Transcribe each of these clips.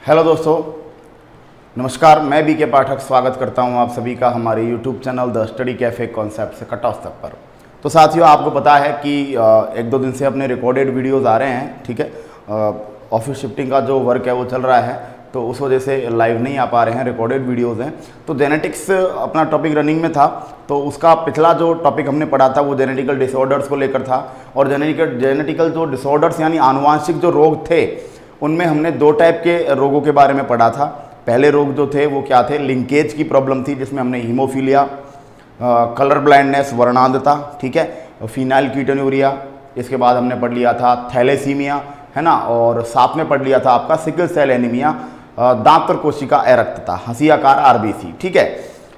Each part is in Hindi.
हेलो दोस्तों, नमस्कार। मैं बी के पाठक स्वागत करता हूं आप सभी का हमारे YouTube channel the study cafe concept से कट ऑफ तक पर। तो साथियों, आपको पता है कि एक दो दिन से अपने रिकॉर्डेड वीडियोस आ रहे हैं, ठीक है। ऑफिस शिफ्टिंग का जो वर्क है वो चल रहा है, तो उस वजह से लाइव नहीं आ पा रहे हैं, रिकॉर्डेड वीडियोज़ हैं। तो जेनेटिक्स अपना टॉपिक रनिंग में था, तो उसका पिछला जो टॉपिक हमने पढ़ा था वो जेनेटिकल डिसऑर्डर्स को लेकर था। और जेनेटिकल जो डिसऑर्डर्स यानी आनुवांशिक जो रोग थे, उनमें हमने दो टाइप के रोगों के बारे में पढ़ा था। पहले रोग जो थे वो क्या थे, लिंकेज की प्रॉब्लम थी, जिसमें हमने हीमोफीलिया, कलर ब्लाइंडनेस, वर्णांधता, ठीक है, फिनाइलकीटोन्यूरिया, इसके बाद हमने पढ़ लिया था थैलेसीमिया, है ना, और साथ में पढ़ लिया था आपका सिकल सेल एनीमिया, दांत और कोशिका अरक्तता, हंसी आकार आरबीसी, ठीक है।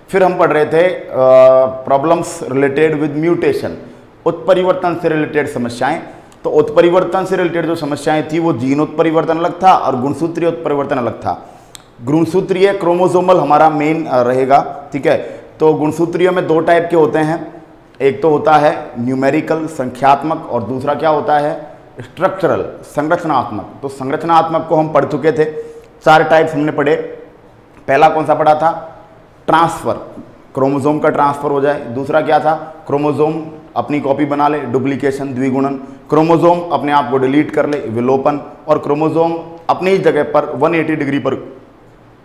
फिर हम पढ़ रहे थे प्रॉब्लम्स रिलेटेड विद म्यूटेशन, उत्परिवर्तन से रिलेटेड समस्याएं। तो उत्परिवर्तन से रिलेटेड जो समस्याएं थी वो जीन उत्परिवर्तन अलग था और गुणसूत्रीय उत्परिवर्तन अलग था। गुणसूत्रीय क्रोमोसोमल हमारा मेन रहेगा, ठीक है। तो गुणसूत्रीय में दो टाइप के होते हैं, एक तो होता है न्यूमेरिकल संख्यात्मक और दूसरा क्या होता है स्ट्रक्चरल संरचनात्मक। तो संरचनात्मक को हम पढ़ चुके थे, चार टाइप्स हमने पढ़े। पहला कौन सा पढ़ा था, ट्रांसफर, क्रोमोसोम का ट्रांसफर हो जाए। दूसरा क्या था, क्रोमोसोम अपनी कॉपी बना ले, डुप्लीकेशन, द्विगुणन। क्रोमोसोम अपने आप को डिलीट कर ले, विलोपन। और क्रोमोसोम अपनी जगह पर 180 डिग्री पर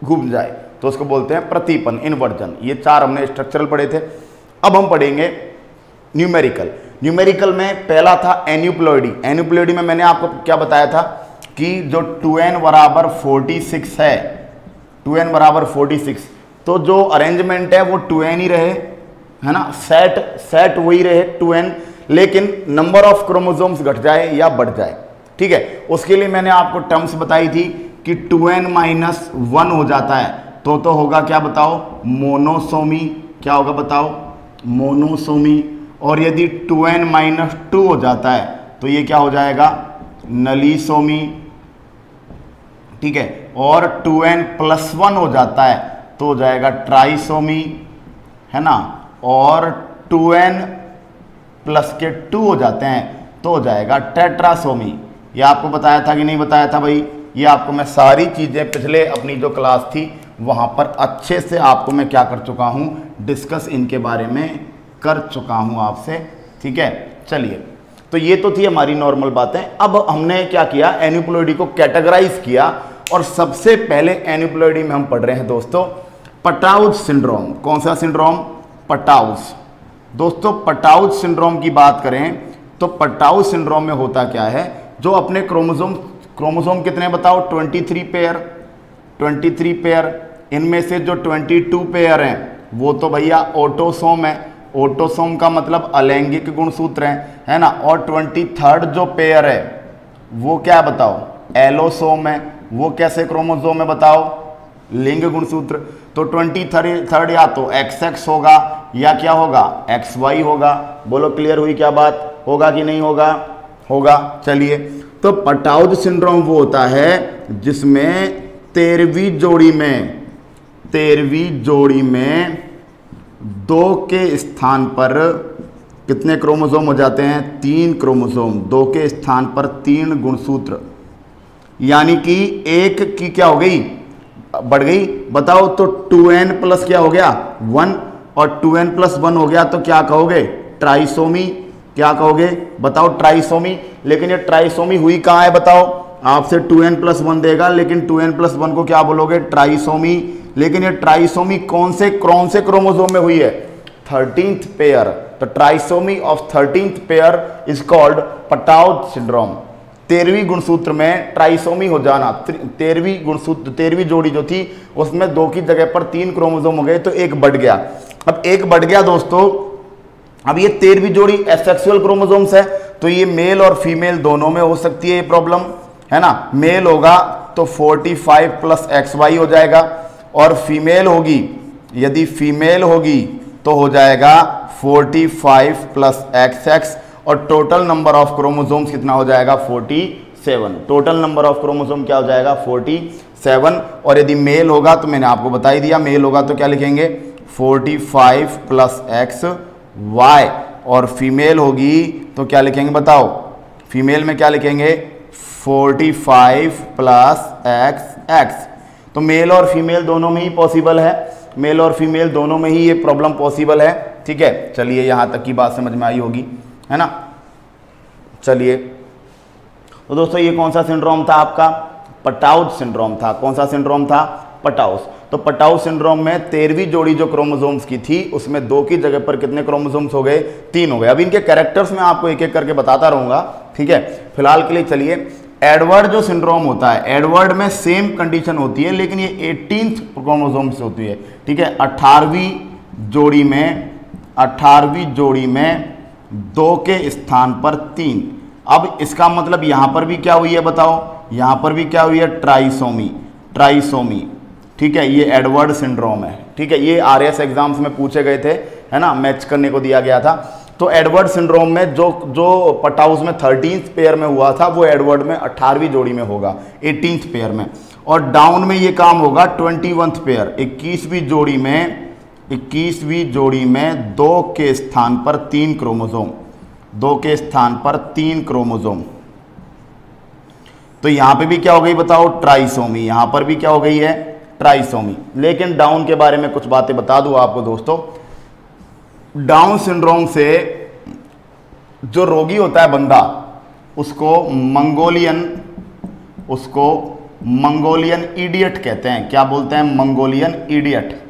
घूम जाए तो उसको बोलते हैं प्रतिपन, इन्वर्जन। ये चार हमने स्ट्रक्चरल पढ़े थे। अब हम पढ़ेंगे न्यूमेरिकल। न्यूमेरिकल में पहला था एन्यूप्लॉइडी। एन्यूप्लॉइडी में मैंने आपको क्या बताया था कि जो 2n बराबर 46 है, 2n बराबर 46, तो जो अरेंजमेंट है वो 2n ही रहे, है ना, सेट वही रहे 2n, लेकिन नंबर ऑफ क्रोमोसोम्स घट जाए या बढ़ जाए, ठीक है। उसके लिए मैंने आपको टर्म्स बताई थी कि 2n माइनस 1 हो जाता है तो होगा क्या बताओ, मोनोसोमी। क्या होगा बताओ, मोनोसोमी। और यदि 2n माइनस 2 हो जाता है तो ये क्या हो जाएगा, नलीसोमी, ठीक है। और 2n प्लस 1 हो जाता है तो हो जाएगा ट्राइसोमी, है ना। और 2n प्लस के 2 हो जाते हैं तो हो जाएगा टेट्रासोमी। ये आपको बताया था कि नहीं बताया था भाई? ये आपको मैं सारी चीज़ें पिछले अपनी जो क्लास थी वहाँ पर अच्छे से आपको मैं क्या कर चुका हूँ, डिस्कस इनके बारे में कर चुका हूँ आपसे, ठीक है। चलिए, तो ये तो थी हमारी नॉर्मल बातें। अब हमने क्या किया, एन्यूप्लॉइडी को कैटेगराइज किया। और सबसे पहले एन्यूप्लॉइडी में हम पढ़ रहे हैं दोस्तों पटाउज सिंड्रोम। कौन सा सिंड्रोम, पटाउज। दोस्तों पटाउज सिंड्रोम की बात करें तो पटाउज सिंड्रोम में होता क्या है, जो अपने क्रोमोसोम कितने बताओ, 23 पेयर, 23 पेयर। इनमें से जो 22 पेयर हैं वो तो भैया ऑटोसोम है। ऑटोसोम का मतलब अलैंगिक गुणसूत्र है ना। और 23rd जो पेयर है वो क्या बताओ, एलोसोम है। वो कैसे क्रोमोसोम है बताओ, लिंग गुणसूत्र। तो 23rd या तो XX होगा या क्या होगा, XY होगा। बोलो क्लियर हुई क्या बात, होगा कि नहीं होगा, होगा। चलिए, तो पटाउज सिंड्रोम वो होता है जिसमें 13वीं जोड़ी में 2 के स्थान पर कितने क्रोमोसोम हो जाते हैं, 3 क्रोमोसोम। 2 के स्थान पर 3 गुणसूत्र, यानी कि एक की क्या हो गई, बढ़ गई। बताओ, तो 2n प्लस क्या हो गया 1, और 2n प्लस 1 हो गया तो क्या कहोगे, ट्राइसोमी। क्या कहोगे बताओ, ट्राइसोमी। लेकिन ये ट्राइसोमी हुई कहाँ है बताओ, आपसे 2n प्लस 1 देगा, लेकिन 2n प्लस 1 को क्या बोलोगे, ट्राइसोमी। लेकिन ये ट्राइसोमी कौन से क्रोमोसोम में हुई है, 13th पेयर। तो trisomy of 13th pair is called Patau syndrome. 13वीं गुणसूत्र में ट्राइसोमी हो जाना, 13वीं जोड़ी जो थी उसमें 2 की जगह पर 3 क्रोमोसोम हो गए तो एक बढ़ गया। अब एक बढ़ गया दोस्तों, अब ये 13वीं जोड़ी एसेक्सुअल क्रोमोसोम्स है, तो ये मेल और फीमेल दोनों में हो सकती है ये प्रॉब्लम, है ना। मेल होगा तो 45 प्लस XY हो जाएगा, और फीमेल होगी, यदि फीमेल होगी तो हो जाएगा 45 प्लस XX, और टोटल नंबर ऑफ क्रोमोसोम्स कितना हो जाएगा, 47। टोटल नंबर ऑफ क्रोमोसोम क्या हो जाएगा, 47। और यदि मेल होगा तो मैंने आपको बता ही दिया, मेल होगा तो क्या लिखेंगे, 45 प्लस XY। और फीमेल होगी तो क्या लिखेंगे बताओ, फीमेल में क्या लिखेंगे, 45 प्लस एक्स एक्स। तो मेल और फीमेल दोनों में ही पॉसिबल है, मेल और फीमेल दोनों में ही ये प्रॉब्लम पॉसिबल है। ठीक है, चलिए यहाँ तक की बात समझ में आई होगी, है ना। चलिए, तो दोस्तों ये कौन सा सिंड्रोम था आपका? पटाउज सिंड्रोम था। कौन सा सिंड्रोम था? पटाउज। तो पटाउज सिंड्रोम में 13वीं जोड़ी जो क्रोमोसोम्स की थी उसमें 2 की जगह पर कितने क्रोमोसोम्स हो गए? 3 हो गए। अब इनके कैरेक्टर्स में आपको एक एक करके बताता रहूंगा, ठीक है। फिलहाल के लिए चलिए, एडवर्ड जो सिंड्रोम होता है, एडवर्ड में सेम कंडीशन होती है लेकिन ये 18th क्रोमोसोम से होती है, ठीक है। 18वीं जोड़ी में 2 के स्थान पर 3। अब इसका मतलब यहां पर भी क्या हुई है बताओ? यहां पर भी क्या हुई है? ट्राइसोमी, ठीक है। ये एडवर्ड सिंड्रोम है, ठीक है। ये आरएस एग्जाम्स में पूछे गए थे, है ना, मैच करने को दिया गया था। तो एडवर्ड सिंड्रोम में जो पटाउज में 13th पेयर में हुआ था वो एडवर्ड में 18वीं जोड़ी में होगा, 18th पेयर में। और डाउन में ये काम होगा 21th पेयर, 21वीं जोड़ी में 2 के स्थान पर 3 क्रोमोसोम, 2 के स्थान पर 3 क्रोमोसोम। तो यहां पे भी क्या हो गई बताओ? ट्राइसोमी। यहां पर भी क्या हो गई है? ट्राइसोमी। लेकिन डाउन के बारे में कुछ बातें बता दूं आपको दोस्तों। डाउन सिंड्रोम से जो रोगी होता है बंदा, उसको मंगोलियन इडियट कहते हैं। क्या बोलते हैं? Mongolian idiot.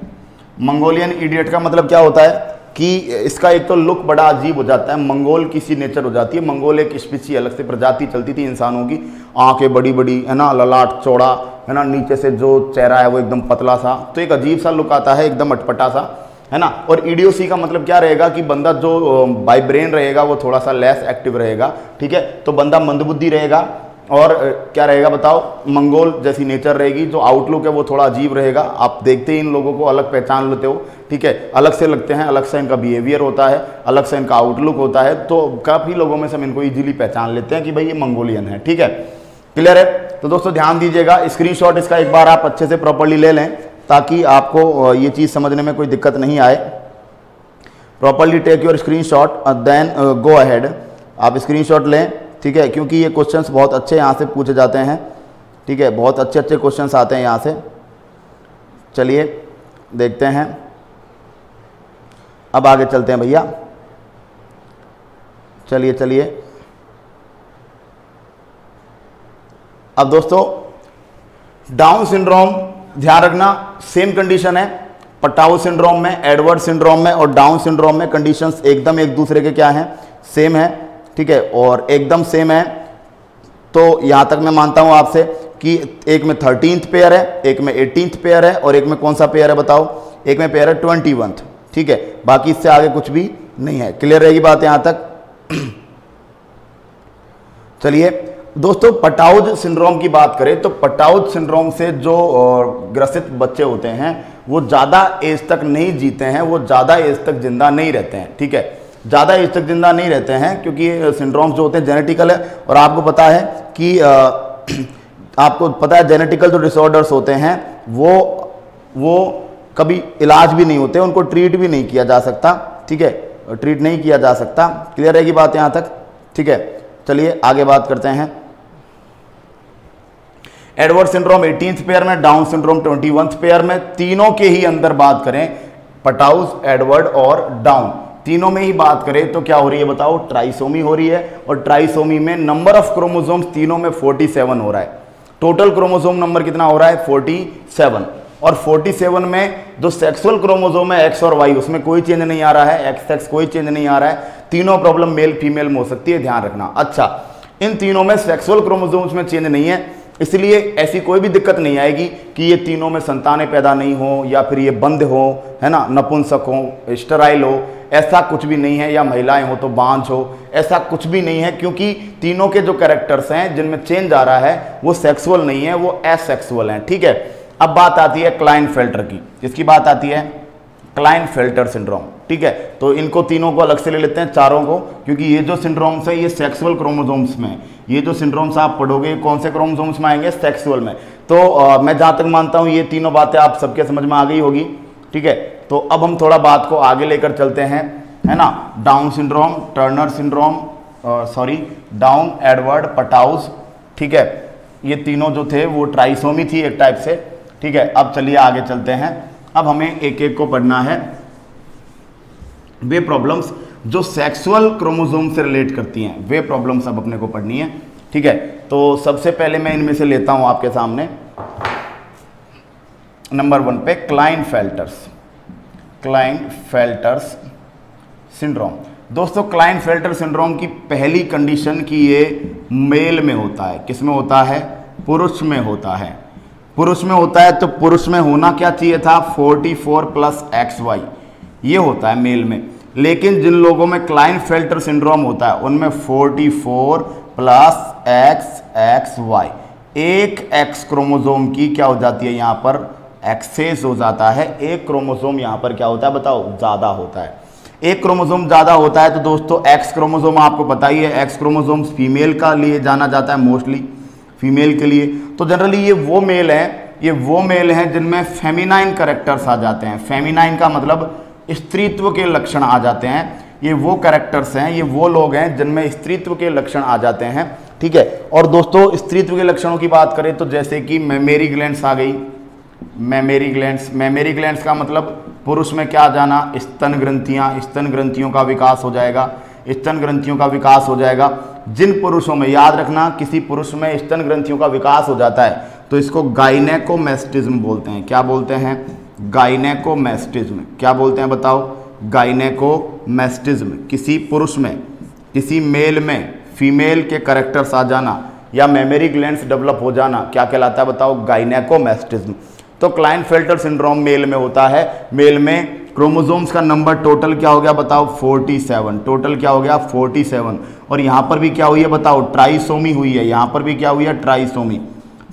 मंगोलियन इडियट का मतलब क्या होता है कि इसका एक तो लुक बड़ा अजीब हो जाता है, मंगोल किसी नेचर हो जाती है। मंगोल एक स्पीसी, अलग से प्रजाति चलती थी इंसानों की, आंखें बड़ी बड़ी, है ना, ललाट चौड़ा, है ना, नीचे से जो चेहरा है वो एकदम पतला सा, तो एक अजीब सा लुक आता है, एकदम अटपटा सा, है ना। और इडियोसी का मतलब क्या रहेगा कि बंदा जो बाय ब्रेन रहेगा वो थोड़ा सा लेस एक्टिव रहेगा, ठीक है। तो बंदा मंदबुद्धि रहेगा और क्या रहेगा बताओ? मंगोल जैसी नेचर रहेगी। जो आउटलुक है वो थोड़ा अजीब रहेगा। आप देखते ही इन लोगों को अलग पहचान लेते हो, ठीक है। अलग से लगते हैं, अलग से इनका बिहेवियर होता है, अलग से इनका आउटलुक होता है। तो काफ़ी लोगों में से हम इनको इजीली पहचान लेते हैं कि भाई ये मंगोलियन है, ठीक है। क्लियर है? तो दोस्तों ध्यान दीजिएगा, स्क्रीनशॉट इसका एक बार आप अच्छे से प्रॉपर्ली ले लें ताकि आपको ये चीज़ समझने में कोई दिक्कत नहीं आए। Properly take your screenshot then go ahead. आप स्क्रीनशॉट लें, ठीक है, क्योंकि ये क्वेश्चंस बहुत अच्छे यहाँ से पूछे जाते हैं, ठीक है। बहुत अच्छे अच्छे क्वेश्चंस आते हैं यहाँ से। चलिए देखते हैं, अब आगे चलते हैं भैया। चलिए अब दोस्तों डाउन सिंड्रोम ध्यान रखना, सेम कंडीशन है। पटाउ सिंड्रोम में, एडवर्ड सिंड्रोम में और डाउन सिंड्रोम में कंडीशंस एकदम एक दूसरे के क्या हैं? सेम है, ठीक है, और एकदम सेम है। तो यहां तक मैं मानता हूं आपसे कि एक में 13th पेयर है, एक में 18th पेयर है और एक में कौन सा पेयर है बताओ? एक में पेयर है 21th, ठीक है। बाकी इससे आगे कुछ भी नहीं है। क्लियर रहेगी बात यहां तक? चलिए दोस्तों, पटाउज सिंड्रोम की बात करें तो पटाउज सिंड्रोम से जो ग्रसित बच्चे होते हैं वो ज़्यादा एज तक नहीं जीते हैं, वो ज़्यादा एज तक जिंदा नहीं रहते हैं, ठीक है। ज़्यादा एज तक जिंदा नहीं रहते हैं क्योंकि सिंड्रोम्स जो होते हैं जेनेटिकल है। और आपको पता है कि आपको पता है जेनेटिकल जो डिसऑर्डर्स होते हैं वो कभी इलाज भी नहीं होते, उनको ट्रीट भी नहीं किया जा सकता, ठीक है, ट्रीट नहीं किया जा सकता। क्लियर रहेगी बात यहाँ तक? ठीक है, चलिए आगे बात करते हैं। एडवर्ड सिंड्रोम 18th पेयर में, डाउन सिंड्रोम 21th पेयर में। तीनों के ही अंदर बात करें, पटाउज, एडवर्ड और डाउन, तीनों में ही बात करें तो क्या हो रही है बताओ? ट्राइसोमी हो रही है। और ट्राइसोमी में नंबर ऑफ क्रोमोसोम्स तीनों में 47 हो रहा है। टोटल क्रोमोसोम नंबर कितना हो रहा है? 47। और 47 में जो सेक्सुअल क्रोमोसोम है एक्स और वाई, उसमें कोई चेंज नहीं आ रहा है, एक्स एक्स कोई चेंज नहीं आ रहा है। तीनों प्रॉब्लम मेल फीमेल में हो सकती है, ध्यान रखना। अच्छा, इन तीनों में सेक्सुअल क्रोमोसोम्स में चेंज नहीं है, इसलिए ऐसी कोई भी दिक्कत नहीं आएगी कि ये तीनों में संतानें पैदा नहीं हो या फिर ये बंद हो, है ना, नपुंसक हो, स्टेराइल हो, ऐसा कुछ भी नहीं है। या महिलाएं हो तो बांझ हो, ऐसा कुछ भी नहीं है, क्योंकि तीनों के जो कैरेक्टर्स हैं जिनमें चेंज आ रहा है वो सेक्सुअल नहीं है, वो एसेक्सुअल हैं, ठीक है। अब बात आती है क्लाइनफेल्टर की। किसकी बात आती है? क्लाइनफेल्टर सिंड्रोम, ठीक है। तो इनको तीनों को अलग से ले लेते हैं, चारों को, क्योंकि ये जो सिंड्रोम्स है ये सेक्सुअल क्रोमोसोम्स में, ये जो सिंड्रोम्स आप पढ़ोगे कौन से क्रोमोसोम्स में आएंगे? सेक्सुअल में। तो मैं जहां तक मानता हूं ये तीनों बातें आप सबके समझ में आ गई होगी, ठीक है। तो अब हम थोड़ा बात को आगे लेकर चलते हैं, है ना। Down syndrome, Turner syndrome, Down, Edward, Patau, ठीक है, ये तीनों जो थे वो ट्राइसोमी थी एक टाइप से, ठीक है, अब चलिए आगे चलते हैं। अब हमें एक एक को पढ़ना है, वे प्रॉब्लम्स जो सेक्सुअल क्रोमोसोम से रिलेट करती हैं, वे प्रॉब्लम्स अब अपने को पढ़नी है। ठीक है, तो सबसे पहले मैं इनमें से लेता हूं आपके सामने नंबर 1 पे क्लाइनफेल्टर्स सिंड्रोम। दोस्तों क्लाइनफेल्टर सिंड्रोम की पहली कंडीशन कि ये मेल में होता है। किस में होता है? पुरुष में होता है। पुरुष में होता है तो पुरुष में होना क्या चाहिए था? 44 + XY, ये होता है मेल में। लेकिन जिन लोगों में क्लाइनफेल्टर सिंड्रोम होता है उनमें 44 + XXY, एक एक्स क्रोमोसोम की क्या हो जाती है यहाँ पर? एक्सेस हो जाता है। एक क्रोमोसोम यहाँ पर क्या होता है बताओ? ज़्यादा होता है। एक क्रोमोसोम ज़्यादा होता है तो दोस्तों एक्स क्रोमोसोम आपको पता ही है, एक्स क्रोमोसोम फीमेल का लिए जाना जाता है, मोस्टली फीमेल के लिए। तो जनरली ये वो मेल हैं जिनमें फेमिनाइन कैरेक्टर्स आ जाते हैं। फेमिनाइन का मतलब स्त्रीत्व के लक्षण आ जाते हैं। ये वो कैरेक्टर्स हैं, ये वो लोग हैं जिनमें स्त्रीत्व के लक्षण आ जाते हैं। ठीक है, और दोस्तों स्त्रीत्व के लक्षणों की बात करें तो जैसे कि मेमोरी ग्लैंड्स आ गई। मेमोरी ग्लैंड्स का मतलब पुरुष में क्या जाना? स्तन ग्रंथियों का विकास हो जाएगा। स्तन ग्रंथियों का विकास हो जाएगा। जिन पुरुषों में, याद रखना, किसी पुरुष में स्तन ग्रंथियों का विकास हो जाता है तो इसको गाइनेकोमैस्टिज्म बोलते हैं। क्या बोलते हैं? गाइनेकोमैस्टिज्म। क्या बोलते हैं बताओ? गाइनेकोमैस्टिज्म। किसी पुरुष में, किसी मेल में फीमेल के कैरेक्टर्स आ जाना या मेमोरी ग्लैंड्स डेवलप हो जाना क्या कहलाता है बताओ? गाइनेकोमैस्टिज्म। तो क्लाइनफेल्टर सिंड्रोम मेल में होता है। मेल में क्रोमोसोम्स का नंबर टोटल क्या हो गया बताओ? 47। टोटल क्या हो गया? 47। और यहाँ पर भी क्या हुई है बताओ? ट्राइसोमी हुई है। यहाँ पर भी क्या हुई है?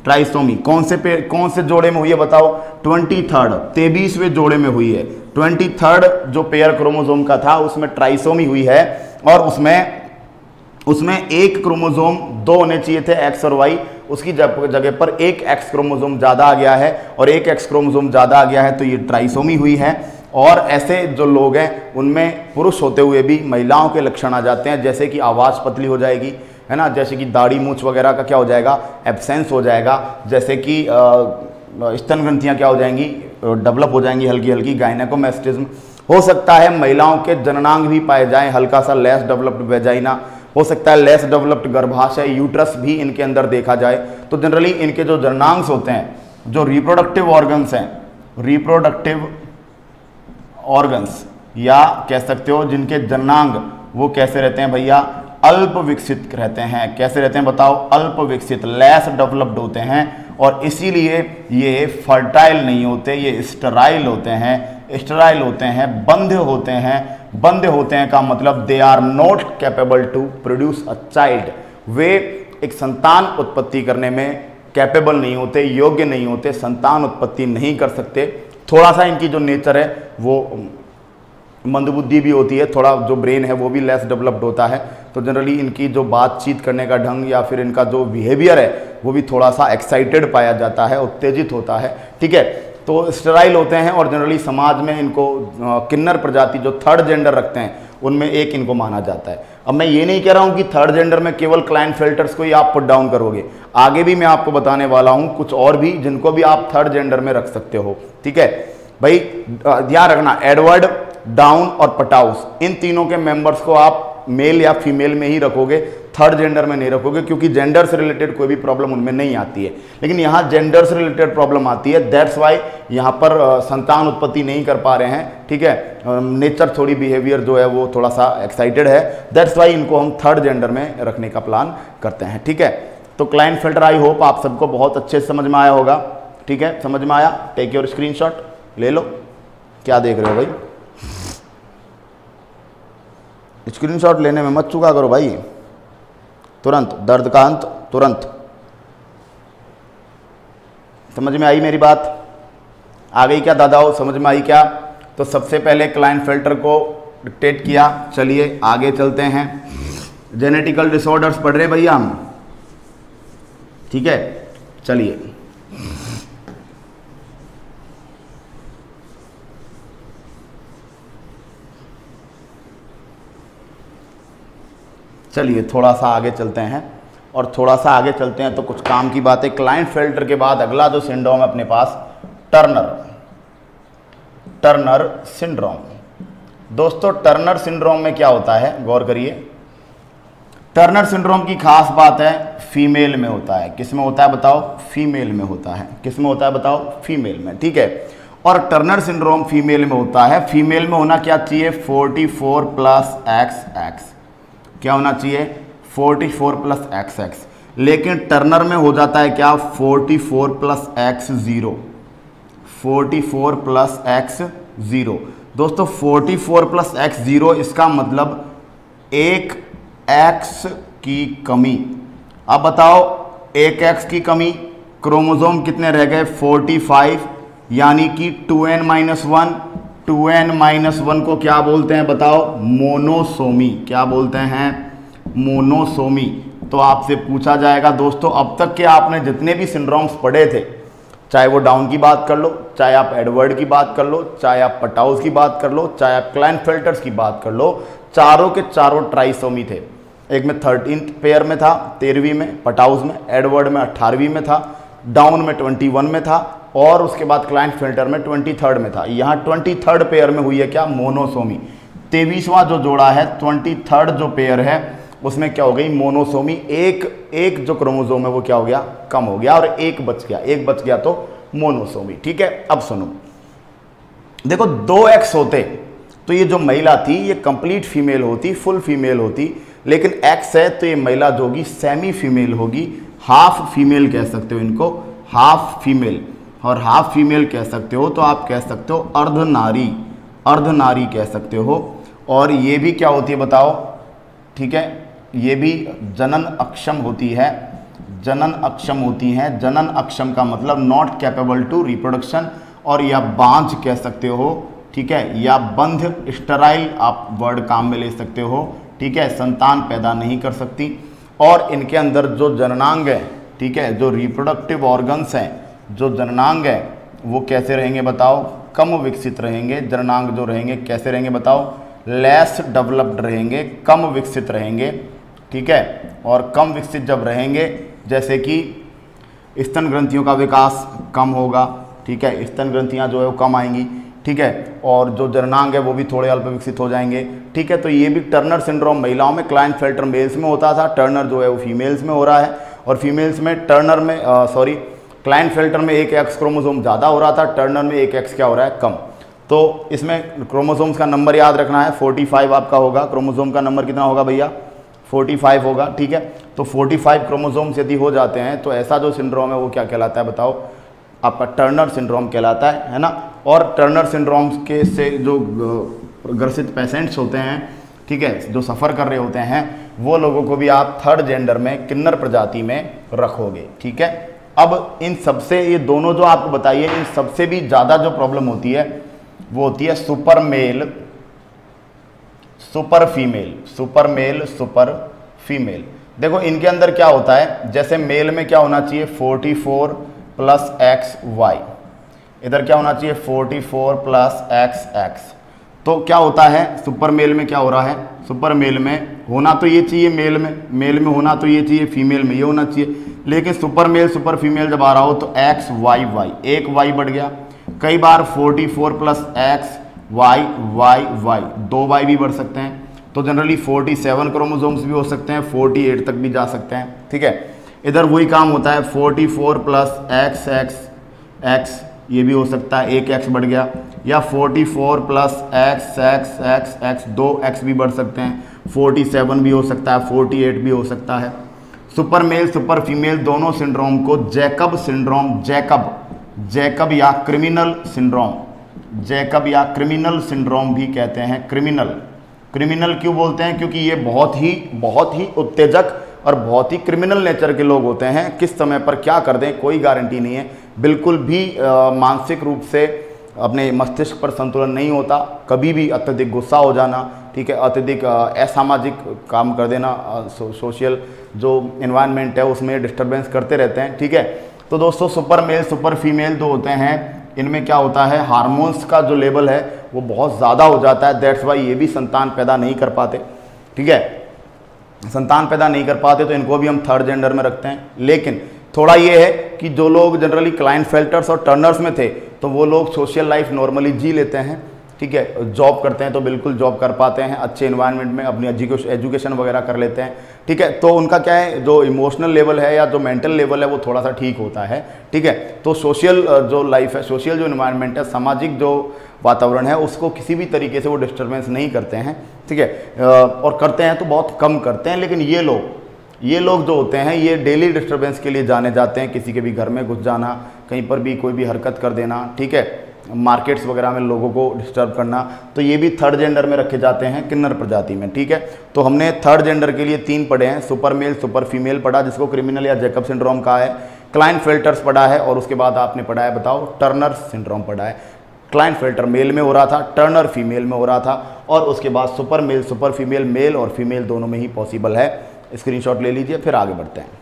ट्राइसोमी। कौन से जोड़े में हुई है बताओ? 23वें जोड़े में हुई है। 23 जो पेयर क्रोमोसोम का था उसमें ट्राइसोमी हुई है और उसमें एक क्रोमोसोम 2 होने चाहिए थे, एक्स और वाई, उसकी जगह पर एक एक्स क्रोमोसोम ज़्यादा आ गया है और एक एक्स क्रोमोसोम ज़्यादा आ गया है, तो ये ट्राइसोमी हुई है। और ऐसे जो लोग हैं उनमें पुरुष होते हुए भी महिलाओं के लक्षण आ जाते हैं, जैसे कि आवाज़ पतली हो जाएगी, है ना, जैसे कि दाढ़ी मूछ वगैरह का क्या हो जाएगा? एब्सेंस हो जाएगा, जैसे कि स्तन ग्रंथियाँ क्या हो जाएंगी? डेवलप हो जाएंगी हल्की हल्की। गाइनेकोमैस्टिज्म हो सकता है। महिलाओं के जननांग भी पाए जाएं, हल्का सा लेस डेवलप्ड वेजाइना हो सकता है, लेस डेवलप्ड गर्भाशय, यूट्रस भी इनके अंदर देखा जाए। तो जनरली इनके जो जननांग होते हैं, जो रिप्रोडक्टिव ऑर्गन्स हैं, रिप्रोडक्टिव ऑर्गन्स या कह सकते हो जिनके जननांग, वो कैसे रहते हैं भैया? अल्प विकसित रहते हैं। कैसे रहते हैं बताओ? अल्प विकसित, लेस डेवलप्ड होते हैं और इसीलिए ये फर्टाइल नहीं होते, ये स्टेराइल होते हैं, बंध होते हैं का मतलब they are not capable to produce a child. वे एक संतान उत्पत्ति करने में कैपेबल नहीं होते, योग्य नहीं होते, संतान उत्पत्ति नहीं कर सकते। थोड़ा सा इनकी जो नेचर है वो मंदबुद्धि भी होती है, थोड़ा जो ब्रेन है वो भी लेस डेवलप्ड होता है। तो जनरली इनकी जो बातचीत करने का ढंग या फिर इनका जो बिहेवियर है वो भी थोड़ा सा एक्साइटेड पाया जाता है, उत्तेजित होता है। ठीक है, तो स्टेराइल होते हैं और जनरली समाज में इनको किन्नर प्रजाति जो थर्ड जेंडर रखते हैं उनमें एक इनको माना जाता है। अब मैं ये नहीं कह रहा हूँ कि थर्ड जेंडर में केवल क्लाइनफेल्टर्स को ही आप पुट डाउन करोगे, आगे भी मैं आपको बताने वाला हूँ कुछ और भी जिनको भी आप थर्ड जेंडर में रख सकते हो। ठीक है भाई, ध्यान रखना, एडवर्ड, डाउन और पटाउस, इन तीनों के मेंबर्स को आप मेल या फीमेल में ही रखोगे, थर्ड जेंडर में नहीं रखोगे, क्योंकि जेंडर से रिलेटेड कोई भी प्रॉब्लम उनमें नहीं आती है। लेकिन यहाँ जेंडर से रिलेटेड प्रॉब्लम आती है, दैट्स वाई यहाँ पर संतान उत्पत्ति नहीं कर पा रहे हैं। ठीक है, नेचर थोड़ी बिहेवियर जो है वो थोड़ा सा एक्साइटेड है, दैट्स वाई इनको हम थर्ड जेंडर में रखने का प्लान करते हैं। ठीक है, तो क्लाइनफेल्टर आई होप आप सबको बहुत अच्छे से समझ में आया होगा। ठीक है, समझ में आया? टेक योर स्क्रीनशॉट ले लो। क्या देख रहे हो भाई? स्क्रीनशॉट लेने में मत चूका करो भाई, तुरंत, दर्द का अंत तुरंत। समझ में आई मेरी बात? आ गई क्या दादाओ? समझ में आई क्या? तो सबसे पहले क्लाइनफेल्टर को डिक्टेट किया। चलिए आगे चलते हैं। जेनेटिकल डिसऑर्डर्स पढ़ रहे हैं भैया हम। ठीक है, चलिए थोड़ा सा आगे चलते हैं और थोड़ा सा आगे चलते हैं तो कुछ काम की बात है। क्लाइनफेल्टर के बाद अगला जो सिंड्रोम है अपने पास टर्नर सिंड्रोम। दोस्तों टर्नर सिंड्रोम में क्या होता है, गौर करिए। टर्नर सिंड्रोम की खास बात है फीमेल में होता है। किस में होता है बताओ, फीमेल में होता है। किस में होता है बताओ, फीमेल में, ठीक है। और टर्नर सिंड्रोम फीमेल में होता है। फीमेल में होना क्या चाहिए, 44 प्लस XX। क्या होना चाहिए, 44 प्लस XX। लेकिन टर्नर में हो जाता है क्या, 44 प्लस X0, 44 प्लस X0। दोस्तों 44 प्लस X0 इसका मतलब एक X की कमी। अब बताओ एक X की कमी, क्रोमोसोम कितने रह गए, 45, यानी कि 2n-1। 2n-1 को क्या बोलते हैं बताओ, मोनोसोमी। क्या बोलते हैं, मोनोसोमी। तो आपसे पूछा जाएगा दोस्तों, अब तक के आपने जितने भी सिंड्रोम्स पढ़े थे, चाहे वो डाउन की बात कर लो, चाहे आप एडवर्ड की बात कर लो, चाहे आप पटाउस की बात कर लो, चाहे आप क्लाइनफेल्टर्स की बात कर लो, चारों के चारों ट्राइसोमी थे। एक में 13th पेयर में था, 13वीं में पटाउस में, एडवर्ड में 18वीं में था, डाउन में 21 में था, और उसके बाद क्लाइनफेल्टर में 23rd में था। यहाँ 23rd पेयर में हुई है क्या, मोनोसोमी। 23वां जो जोड़ा है, 23rd जो पेयर है, उसमें क्या हो गई, मोनोसोमी। एक जो क्रोमोसोम है वो क्या हो गया, कम हो गया, और एक बच गया तो मोनोसोमी। ठीक है, अब सुनो, देखो 2X होते तो ये जो महिला थी ये कंप्लीट फीमेल होती, फुल फीमेल होती। लेकिन X है तो ये महिला जो होगी सेमी फीमेल होगी, हाफ फीमेल कह सकते हो इनको, हाफ फीमेल। और हाफ फीमेल कह सकते हो तो आप कह सकते हो अर्धनारी कह सकते हो। और ये भी क्या होती है बताओ, ठीक है, ये भी जनन अक्षम होती है, जनन अक्षम होती हैं। जनन अक्षम का मतलब नॉट कैपेबल टू रिप्रोडक्शन, और या बांझ कह सकते हो, ठीक है, या बंध, स्टेराइल आप वर्ड काम में ले सकते हो, ठीक है, संतान पैदा नहीं कर सकती। और इनके अंदर जो जननांग है, ठीक है, जो रिप्रोडक्टिव ऑर्गन्स हैं, जो जननांग है वो कैसे रहेंगे बताओ, कम विकसित रहेंगे। जननांग जो रहेंगे कैसे रहेंगे बताओ, लेस डेवलप्ड रहेंगे, कम विकसित रहेंगे, ठीक है। और कम विकसित जब रहेंगे, जैसे कि स्तन ग्रंथियों का विकास कम होगा, ठीक है, स्तन ग्रंथियां जो है वो कम आएंगी, ठीक है, और जो जननांग है वो भी थोड़े अल्प विकसित हो जाएंगे, ठीक है। तो ये भी टर्नर सिंड्रोम महिलाओं में, क्लाइनफेल्टर मेल्स में होता था, टर्नर जो है वो फीमेल्स में हो रहा है। और फीमेल्स में टर्नर में क्लाइनफेल्टर में एक X क्रोमोसोम ज़्यादा हो रहा था, टर्नर में एक X क्या हो रहा है, कम। तो इसमें क्रोमोसोम्स का नंबर याद रखना है, 45 आपका होगा। क्रोमोसोम का नंबर कितना होगा भैया, 45 होगा, ठीक है। तो 45 क्रोमोसोम्स यदि हो जाते हैं तो ऐसा जो सिंड्रोम है वो क्या कहलाता है बताओ, आपका टर्नर सिंड्रोम कहलाता है ना। और टर्नर सिंड्रोम के से जो ग्रसित पेशेंट्स होते हैं, ठीक है, जो सफ़र कर रहे होते हैं, वो लोगों को भी आप थर्ड जेंडर में, किन्नर प्रजाति में रखोगे, ठीक है। अब इन सबसे, ये दोनों जो आपको बताइए, इन सबसे भी ज़्यादा जो प्रॉब्लम होती है वो होती है सुपर मेल सुपर फीमेल। देखो इनके अंदर क्या होता है, जैसे मेल में क्या होना चाहिए, 44 प्लस XY, इधर क्या होना चाहिए, 44 प्लस XX। तो क्या होता है सुपर मेल में, क्या हो रहा है, सुपर मेल में होना तो ये चाहिए मेल में होना तो ये चाहिए, फीमेल में ये होना चाहिए। लेकिन सुपर मेल सुपर फीमेल जब आ रहा हो तो XY, एक Y बढ़ गया। कई बार 44 प्लस XY, 2Y भी बढ़ सकते हैं। तो जनरली 47 क्रोमोसोम्स भी हो सकते हैं, 48 तक भी जा सकते हैं, ठीक है। इधर वही काम होता है, 44 प्लस XX, ये भी हो सकता है, एक X बढ़ गया। या 44 प्लस X, 2X भी बढ़ सकते हैं, 47 भी हो सकता है, 48 भी हो सकता है। सुपर मेल सुपर फीमेल दोनों सिंड्रोम को जैकब सिंड्रोम, जैकब या क्रिमिनल सिंड्रोम भी कहते हैं। क्रिमिनल क्यों बोलते हैं, क्योंकि ये बहुत ही उत्तेजक और बहुत ही क्रिमिनल नेचर के लोग होते हैं। किस समय पर क्या कर दें कोई गारंटी नहीं है, बिल्कुल भी मानसिक रूप से अपने मस्तिष्क पर संतुलन नहीं होता, कभी भी अत्यधिक गुस्सा हो जाना, ठीक है, अत्यधिक असामाजिक काम कर देना, सोशल जो इन्वायरमेंट है उसमें डिस्टर्बेंस करते रहते हैं, ठीक है। तो दोस्तों सुपर मेल सुपर फीमेल जो होते हैं, इनमें क्या होता है, हार्मोन्स का जो लेवल है वो बहुत ज़्यादा हो जाता है, दैट्स वाई ये भी संतान पैदा नहीं कर पाते, ठीक है, संतान पैदा नहीं कर पाते, तो इनको भी हम थर्ड जेंडर में रखते हैं। लेकिन थोड़ा ये है कि जो लोग जनरली क्लाइनफेल्टर्स और टर्नर्स में थे तो वो लोग सोशल लाइफ नॉर्मली जी लेते हैं, ठीक है। जॉब करते हैं तो बिल्कुल जॉब कर पाते हैं, अच्छे इन्वायरमेंट में अपनी एजुकेशन वगैरह कर लेते हैं, ठीक है। तो उनका क्या है, जो इमोशनल लेवल है या जो मेंटल लेवल है वो थोड़ा सा ठीक होता है, ठीक है। तो सोशल जो लाइफ है, सोशल जो इन्वायरमेंट है, सामाजिक जो वातावरण है, उसको किसी भी तरीके से वो डिस्टर्बेंस नहीं करते हैं, ठीक है। और करते हैं तो बहुत कम करते हैं। लेकिन ये लोग जो होते हैं, ये डेली डिस्टर्बेंस के लिए जाने जाते हैं। किसी के भी घर में घुस जाना, कहीं पर भी कोई भी हरकत कर देना, ठीक है, मार्केट्स वगैरह में लोगों को डिस्टर्ब करना, तो ये भी थर्ड जेंडर में रखे जाते हैं, किन्नर प्रजाति में, ठीक है। तो हमने थर्ड जेंडर के लिए 3 पढ़े हैं, सुपर मेल, सुपर फीमेल पढ़ा, जिसको क्रिमिनल या जैकब सिंड्रोम कहा है, क्लाइनफेल्टर्स पढ़ा है, और उसके बाद आपने पढ़ा है, बताओ, टर्नर सिंड्रोम पढ़ा है। क्लाइनफेल्टर मेल में हो रहा था, टर्नर फीमेल में हो रहा था, और उसके बाद super male, super female, male और फीमेल दोनों में ही पॉसिबल है। स्क्रीनशॉट ले लीजिए, फिर आगे बढ़ते हैं।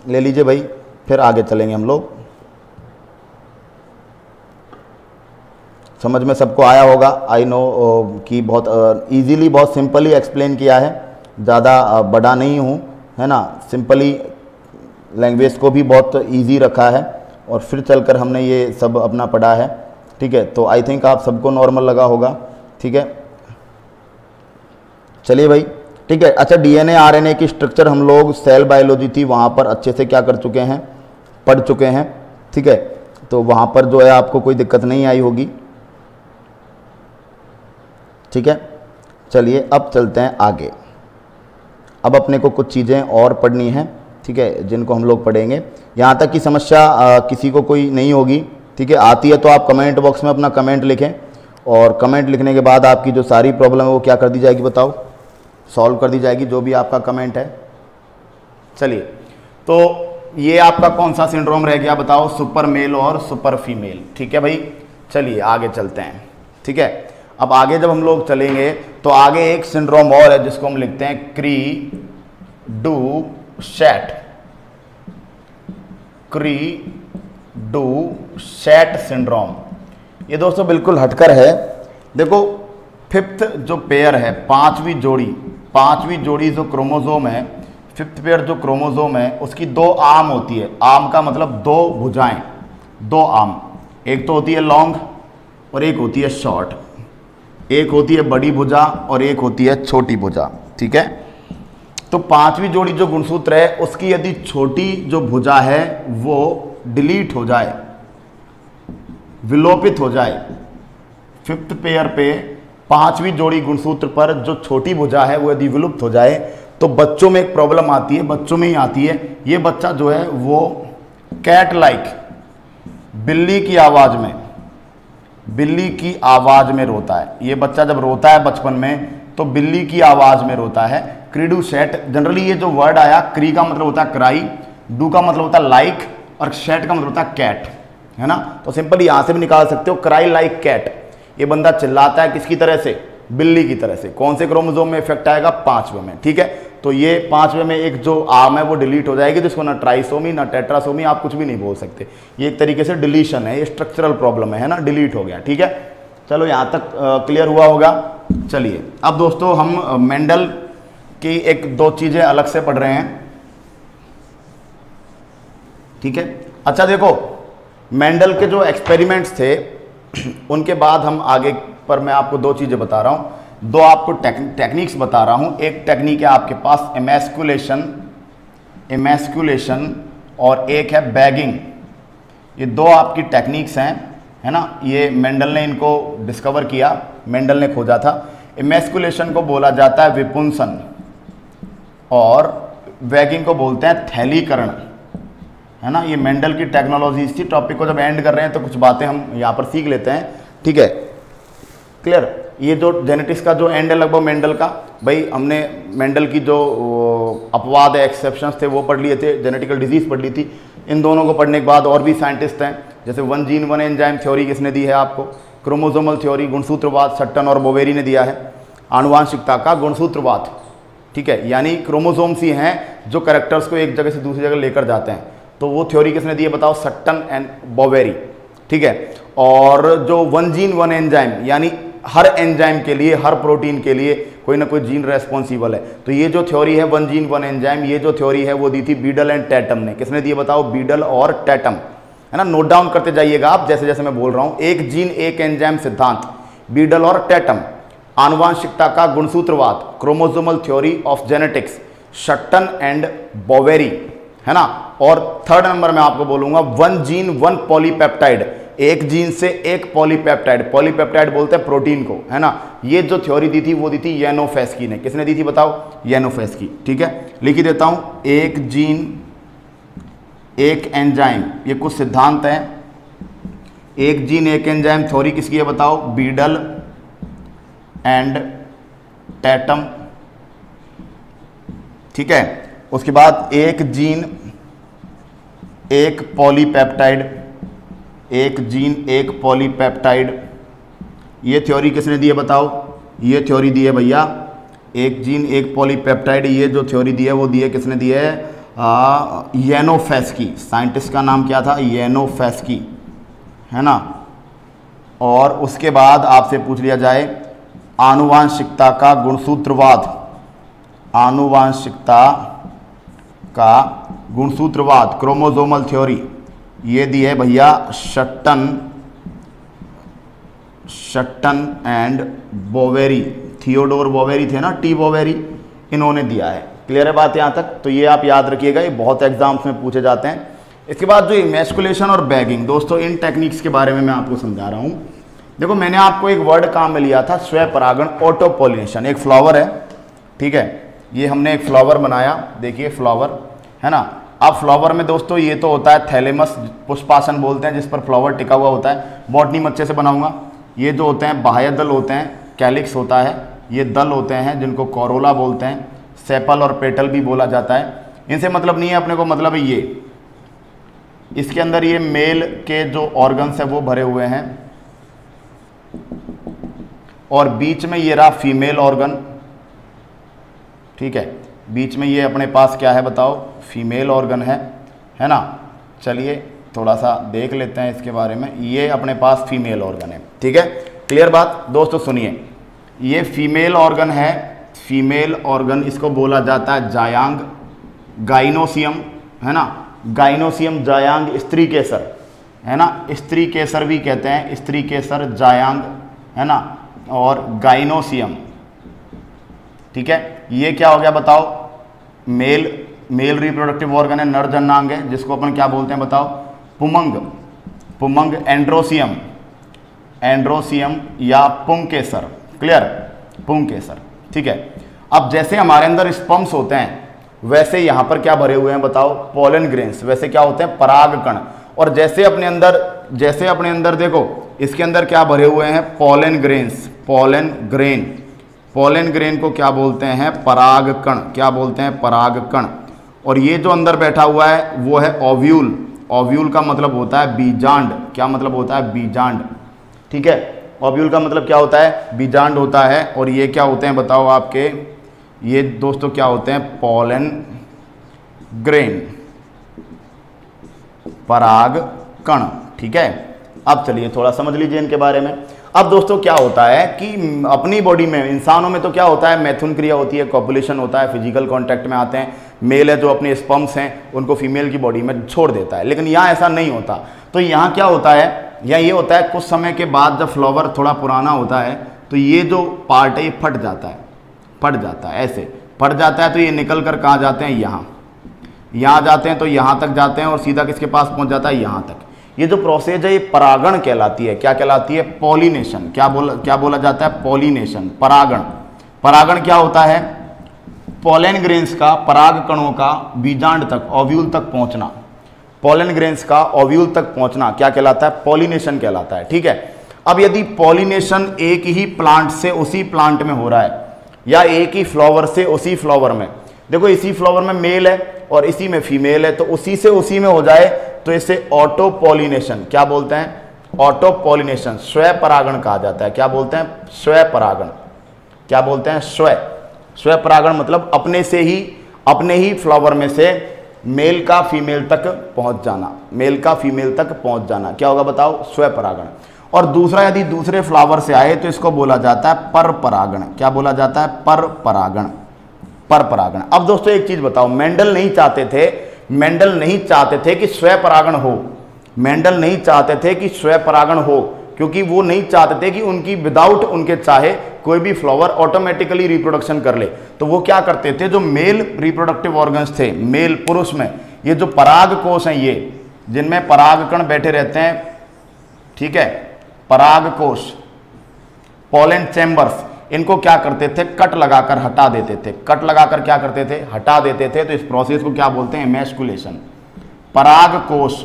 ले लीजिए भाई, फिर आगे चलेंगे हम लोग। समझ में सबको आया होगा, आई नो कि बहुत इजीली, बहुत सिंपली एक्सप्लेन किया है, ज़्यादा बड़ा नहीं हूँ, है ना। सिंपली लैंग्वेज को भी बहुत इजी रखा है, और फिर चलकर हमने ये सब अपना पढ़ा है, ठीक है। तो आई थिंक आप सबको नॉर्मल लगा होगा, ठीक है। चलिए भाई, ठीक है। अच्छा, डीएनए आरएनए की स्ट्रक्चर हम लोग, सेल बायोलॉजी थी, वहाँ पर अच्छे से क्या कर चुके हैं, पढ़ चुके हैं, ठीक है। तो वहाँ पर जो है आपको कोई दिक्कत नहीं आई होगी, ठीक है। चलिए अब चलते हैं आगे। अब अपने को कुछ चीज़ें और पढ़नी हैं, ठीक है, जिनको हम लोग पढ़ेंगे। यहाँ तक की समस्या किसी को कोई नहीं होगी, ठीक है। आती है तो आप कमेंट बॉक्स में अपना कमेंट लिखें, और कमेंट लिखने के बाद आपकी जो सारी प्रॉब्लम है वो क्या कर दी जाएगी, बताओ, सॉल्व कर दी जाएगी, जो भी आपका कमेंट है। चलिए, तो ये आपका कौन सा सिंड्रोम रह गया, बताओ, सुपर मेल और सुपर फीमेल, ठीक है भाई। चलिए आगे चलते हैं, ठीक है। अब आगे जब हम लोग चलेंगे तो आगे एक सिंड्रोम और है, जिसको हम लिखते हैं क्री डू शैट, क्री डू शैट सिंड्रोम। ये दोस्तों बिल्कुल हटकर है। देखो, 5th जो पेयर है, पांचवी जोड़ी जो क्रोमोसोम है, 5th पेयर जो क्रोमोसोम है, उसकी 2 आर्म होती है। आर्म का मतलब 2 भुजाएं, 2 आर्म, एक तो होती है लॉन्ग और एक होती है शॉर्ट, एक होती है बड़ी भुजा और एक होती है छोटी भुजा, ठीक है। तो 5वीं जोड़ी जो गुणसूत्र है, उसकी यदि छोटी जो भुजा है वो डिलीट हो जाए, विलोपित हो जाए, 5th पेयर पे 5वीं जोड़ी गुणसूत्र पर जो छोटी भुजा है वो यदि विलुप्त हो जाए, तो बच्चों में एक प्रॉब्लम आती है, बच्चों में ही आती है। ये बच्चा जो है वो कैट लाइक, बिल्ली की आवाज में रोता है। ये बच्चा जब रोता है बचपन में तो बिल्ली की आवाज में रोता है। क्रीडू शैट, जनरली ये जो वर्ड आया, क्री का मतलब होता है क्राई, डू का मतलब होता है लाइक, और शैट का मतलब होता है कैट, है ना। तो सिंपल यहां से भी निकाल सकते हो, क्राई लाइक कैट। ये बंदा चिल्लाता है किसकी तरह से, बिल्ली की तरह से। कौन से क्रोमोसोम में इफेक्ट आएगा, 5वें में, ठीक है। तो ये 5वें में एक जो आर्म है वो डिलीट हो जाएगी, जिसको ना ट्राइसोमी ना टेट्रासोमी आप कुछ भी नहीं बोल सकते। ये एक तरीके से डिलीशन है, ये स्ट्रक्चरल प्रॉब्लम है ना, डिलीट हो गया, ठीक है। चलो यहाँ तक क्लियर हुआ होगा। चलिए अब दोस्तों हम मेंडल की 1-2 चीजें अलग से पढ़ रहे हैं, ठीक है। अच्छा देखो, मेंडल के जो एक्सपेरिमेंट्स थे उनके बाद हम आगे पर मैं आपको 2 चीजें बता रहा हूं, 2 आपको टेक्निक्स बता रहा हूं। एक टेक्निक है आपके पास एमैस्कुलेशन और एक है बैगिंग। ये 2 आपकी टेक्निक्स हैं, है ना। ये मेंडल ने इनको डिस्कवर किया, मेंडल ने खोजा था। एमैस्कुलेशन को बोला जाता है विपुंसन, और बैगिंग को बोलते हैं थैलीकरण, है ना। ये मेंडल की टेक्नोलॉजीज थी। टॉपिक को जब एंड कर रहे हैं तो कुछ बातें हम यहाँ पर सीख लेते हैं, ठीक है, क्लियर। ये जो जेनेटिक्स का जो एंड है लगभग मेंडल का, भाई हमने मेंडल की जो अपवाद है, एक्सेप्शंस थे, वो पढ़ लिए थे, जेनेटिकल डिजीज पढ़ ली थी। इन दोनों को पढ़ने के बाद और भी साइंटिस्ट हैं, जैसे 1 जीन 1 एंजाइम थ्योरी किसने दी है आपको, क्रोमोसोमल थ्योरी, गुणसूत्रवाद सट्टन और बोवेरी ने दिया है। आनुवांशिकता का गुणसूत्रवाद, ठीक है, यानी क्रोमोसोम्स ही हैं जो कैरेक्टर्स को एक जगह से दूसरी जगह लेकर जाते हैं। तो वो थ्योरी किसने दी है, बताओ, सट्टन एंड बोवेरी, ठीक है। और जो 1 जीन 1 एंजाइम, यानी हर एंजाइम के लिए, हर प्रोटीन के लिए कोई ना कोई जीन रेस्पॉन्सिबल है। तो ये जो थ्योरी है 1 जीन 1 एंजाइम, ये जो थ्योरी है वो दी थी बीडल एंड टैटम ने। किसने दी है बताओ, बीडल और टैटम, है ना, नोट डाउन करते जाइएगा आप जैसे जैसे मैं बोल रहा हूं। एक जीन एक एंजाइम सिद्धांत, बीडल और टैटम, आनुवांशिकता का गुणसूत्रवाद, chromosomal theory of genetics, Sutton and Boveri, है ना। और थर्ड नंबर में आपको बोलूंगा वन जीन वन पॉलीपेप्टाइड, एक जीन से एक पॉलीपेप्टाइड, पॉलीपेप्टाइड बोलते हैं प्रोटीन को, है ना। ये जो थ्योरी दी थी वो दी थी यानोफेस्की ने। किसने दी थी बताओ? यानोफेस्की। ठीक है, लिख ही देता हूं, एक जीन एक एंजाइम, ये कुछ सिद्धांत है। एक जीन एक एंजाइम थ्योरी किसकी है बताओ? Beadle and Tatum. ठीक है, उसके बाद एक जीन एक पॉलीपेप्टाइड, एक जीन एक पॉलीपेप्टाइड, ये थ्योरी किसने दी है बताओ? ये थ्योरी दी है भैया, एक जीन एक पॉलीपेप्टाइड, ये जो थ्योरी दी है वो दी है किसने दी है? यानोफेस्की। साइंटिस्ट का नाम क्या था? यानोफेस्की, है ना। और उसके बाद आपसे पूछ लिया जाए आनुवांशिकता का गुणसूत्रवाद, आनुवांशिकता का गुणसूत्रवाद, क्रोमोसोमल थ्योरी, ये दी है भैया शट्टन एंड बोवेरी। थियोडोर बोवेरी थे ना, टी बोवेरी, इन्होंने दिया है। क्लियर है बात यहाँ तक? तो ये आप याद रखिएगा, ये बहुत एग्जाम्स में पूछे जाते हैं। इसके बाद जो इमेस्कुलेशन और बैगिंग, दोस्तों इन टेक्निक्स के बारे में मैं आपको समझा रहा हूँ। देखो मैंने आपको एक वर्ड काम में लिया था, स्वपरागण, ऑटो पॉलिनेशन। एक फ्लावर है, ठीक है, ये हमने एक फ्लावर बनाया, देखिए फ्लावर, है ना। अब फ्लावर में दोस्तों ये तो होता है थैलेमस, पुष्पासन बोलते हैं, जिस पर फ्लावर टिका हुआ होता है। बॉटनी में अच्छे से बनाऊंगा। ये जो होते हैं बाह्य दल होते हैं, कैलिक्स होता है, ये दल होते हैं जिनको कोरोला बोलते हैं, सेपल और पेटल भी बोला जाता है। इनसे मतलब नहीं है अपने को, मतलब है ये, इसके अंदर ये मेल के जो ऑर्गन्स है वो भरे हुए हैं, और बीच में ये रहा फीमेल ऑर्गन। ठीक है, बीच में ये अपने पास क्या है बताओ? फीमेल ऑर्गन है ना। चलिए थोड़ा सा देख लेते हैं इसके बारे में। ये अपने पास फीमेल ऑर्गन है, ठीक है, क्लियर बात। दोस्तों सुनिए, ये फीमेल ऑर्गन है, फीमेल ऑर्गन, इसको बोला जाता है जायांग, गाइनोसियम, है ना। गाइनोसियम, जायांग, स्त्री केसर, है ना, स्त्री केसर भी कहते हैं, स्त्री केसर, जायांग, है ना, और गाइनोसियम। ठीक है, ये क्या हो गया बताओ? मेल रिप्रोडक्टिव ऑर्गन है, नर जननांग है, जिसको अपन क्या बोलते हैं बताओ? पुमंग, एंड्रोसियम, या पुंकेसर। क्लियर? पुंकेसर। ठीक है, अब जैसे हमारे अंदर स्पर्म्स होते हैं वैसे यहाँ पर क्या भरे हुए हैं बताओ? Pollen grains. वैसे क्या होते हैं? परागकण। और जैसे अपने अंदर देखो, इसके अंदर क्या भरे हुए हैं? पोलन ग्रेन्स, पोलन ग्रेन को क्या बोलते हैं? परागकण। क्या बोलते हैं? परागकण। और ये जो अंदर बैठा हुआ है वो है ओव्यूल। ओव्यूल का मतलब होता है बीजांड। क्या मतलब होता है? बीजांड। ठीक है, ओव्यूल का मतलब क्या होता है? बीजांड होता है। और ये क्या होते हैं बताओ आपके? ये दोस्तों क्या होते हैं? पोलन ग्रेन, परागकण। ठीक है, अब चलिए थोड़ा समझ लीजिए इनके बारे में। अब दोस्तों क्या होता है कि अपनी बॉडी में, इंसानों में तो क्या होता है? मैथुन क्रिया होती है, कॉपुलेशन होता है, फिजिकल कांटेक्ट में आते हैं। मेल है जो अपने स्पर्म्स हैं उनको फीमेल की बॉडी में छोड़ देता है, लेकिन यहाँ ऐसा नहीं होता। तो यहाँ क्या होता है? यहाँ ये होता है कुछ समय के बाद जब फ्लावर थोड़ा पुराना होता है तो ये जो पार्ट है ये फट जाता है, ऐसे फट जाता है। तो ये निकल कर कहाँ जाते हैं? यहाँ जाते हैं, तो यहाँ तक जाते हैं और सीधा किसके पास पहुँच जाता है? यहाँ तक। ये जो प्रोसेस है ये परागण कहलाती है। क्या कहलाती है? पॉलिनेशन। क्या बोला जाता है? पॉलिनेशन, परागण। परागण क्या होता है? पोलन ग्रेन्स का, पराग कणों का बीजांड तक, ओव्यूल तक पहुंचना। पोलन ग्रेन्स का ओव्यूल तक पहुंचना क्या कहलाता है? पॉलिनेशन कहलाता है। ठीक है, अब यदि पॉलिनेशन एक ही प्लांट से उसी प्लांट में हो रहा है, या एक ही फ्लावर से उसी फ्लावर में, देखो इसी फ्लावर में मेल है और इसी में फीमेल है, तो उसी से उसी में हो जाए तो इसे ऑटो पॉलिनेशन, क्या बोलते हैं? ऑटो पॉलिनेशन, स्वपरागण कहा जाता है। क्या बोलते हैं? स्वपरागण। क्या बोलते हैं? स्वपरागण मतलब अपने ही फ्लावर में से मेल का फीमेल तक पहुंच जाना। क्या होगा बताओ? स्वपरागण। और दूसरा, यदि दूसरे फ्लावर से आए तो इसको बोला जाता है परपरागण। क्या बोला जाता है? परपरागण। अब दोस्तों एक चीज बताओ, मेंडल नहीं चाहते थे कि स्वपरागण हो, मेंडल नहीं चाहते थे कि स्वपरागण हो, क्योंकि वो नहीं चाहते थे कि उनकी विदाउट उनके चाहे कोई भी फ्लावर ऑटोमेटिकली रिप्रोडक्शन कर ले। तो वो क्या करते थे, जो मेल रिप्रोडक्टिव ऑर्गन्स थे मेल पुरुष में, ये जो पराग कोश हैं ये जिनमें परागकण बैठे रहते हैं, ठीक है, पराग कोश, पोलन चैम्बर्स, इनको क्या करते थे, कट लगाकर हटा देते थे। कट लगाकर क्या करते थे, हटा देते थे। तो इस प्रोसेस को क्या बोलते हैं, एमैस्कुलेशन। पराग कोश,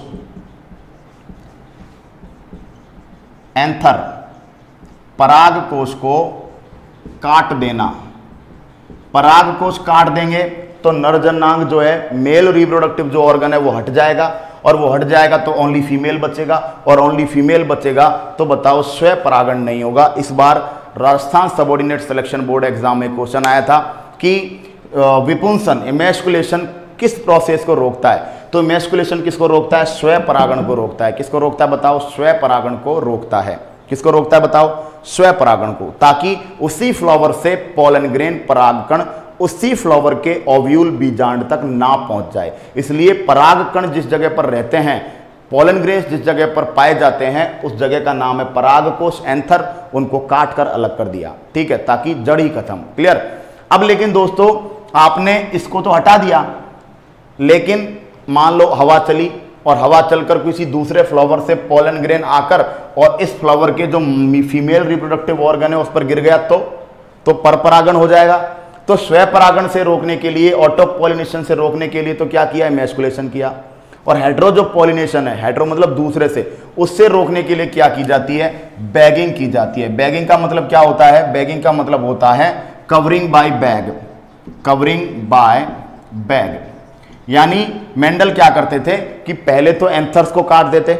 एंथर, पराग कोश को काट देना। पराग कोश काट देंगे तो नरजननांग जो है, मेल रिप्रोडक्टिव जो ऑर्गन है वो हट जाएगा, और वो हट जाएगा तो ओनली फीमेल बचेगा, और ओनली फीमेल बचेगा तो बताओ स्वपरागण नहीं होगा। इस बार Rajasthan subordinate selection board exam में क्वेश्चन आया था कि विपुंसन एमैस्कुलेशन किस प्रोसेस को रोकता है। तो एमैस्कुलेशन किसको रोकता है, स्वपरागण को रोकता है। किसको रोकता है बताओ, स्वपरागण को रोकता है। किसको रोकता है बताओ, स्वपरागण को, ताकि उसी फ्लावर से पोलन ग्रेन परागकण उसी फ्लावर के ओव्यूल बीजांड तक ना पहुंच जाए। इसलिए परागकण जिस जगह पर रहते हैं, पोलन ग्रेन्स जिस जगह पर पाए जाते हैं, उस जगह का नाम है परागकोश, एंथर, उनको काट कर अलग कर दिया, ठीक है, ताकि जड़ ही खत्म। क्लियर। अब लेकिन दोस्तों आपने इसको तो हटा दिया, लेकिन मान लो हवा चली और हवा चलकर किसी दूसरे फ्लावर से पोलन ग्रेन आकर और इस फ्लावर के जो फीमेल रिप्रोडक्टिव ऑर्गन है उस पर गिर गया तो परपरागण हो जाएगा। तो स्वपरागण से रोकने के लिए, ऑटो पॉलिनेशन से रोकने के लिए तो क्या किया, एमैस्कुलेशन किया। और हेट्रो जो पॉलिनेशन है, हेट्रो मतलब दूसरे से, उससे रोकने के लिए क्या की जाती है, बैगिंग की जाती है। बैगिंग का मतलब क्या होता है, बैगिंग का मतलब होता है covering by bag, covering by bag. यानी मेंडल क्या करते थे कि पहले तो एंथर्स को काट देते